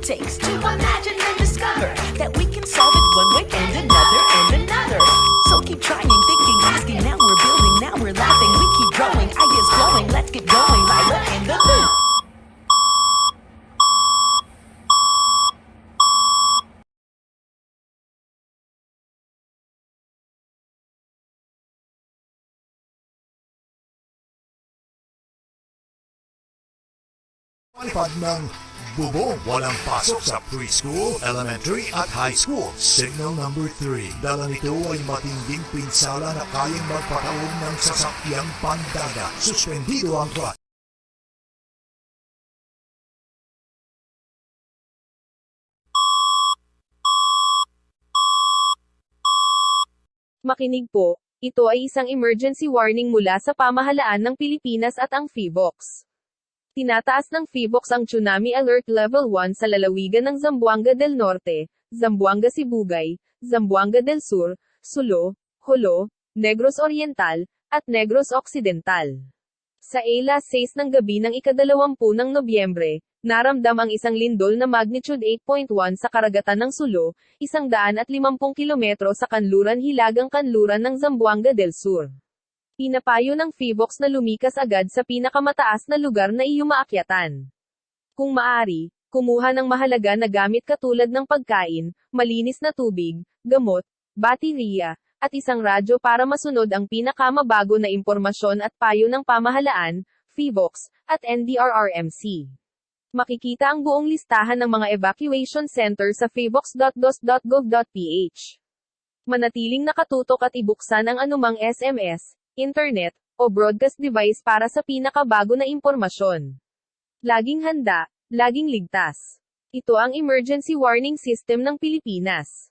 takes to imagine and discover that we can solve it one way and another and another. So keep trying, thinking, asking. Now we're building, now we're laughing. We keep growing, ideas flowing. Let's get going, Lila and the Loop. Palipad ng bubong walang pasok sa preschool, elementary at high school. Signal number 3. Dala nito ay matinding pinsala na kayang magpatawag ng sasakyang pandaga. Suspendido ang klase. Makinig po, ito ay isang emergency warning mula sa pamahalaan ng Pilipinas at ang PHIVOLCS. Tinataas ng PHIVOLCS ang Tsunami Alert Level 1 sa lalawigan ng Zamboanga del Norte, Zamboanga Sibugay, Zamboanga del Sur, Sulo, Jolo, Negros Oriental, at Negros Occidental. Sa alas 6 ng gabi ng ika-20 ng Nobyembre, naramdam ang isang lindol na magnitude 8.1 sa karagatan ng Sulo, 150 kilometro sa kanluran hilagang kanluran ng Zamboanga del Sur. Pinapayo ng PHIVOLCS na lumikas agad sa pinakamataas na lugar na iyong maakyatan. Kung maari, kumuha ng mahalaga na gamit katulad ng pagkain, malinis na tubig, gamot, baterya, at isang radyo para masunod ang pinakamabago na impormasyon at payo ng pamahalaan, PHIVOLCS, at NDRRMC. Makikita ang buong listahan ng mga evacuation center sa phivolcs.dos.gov.ph. Manatiling nakatutok at ibuksan ang anumang SMS, internet, o broadcast device para sa pinakabago na impormasyon. Laging handa, laging ligtas. Ito ang emergency warning system ng Pilipinas.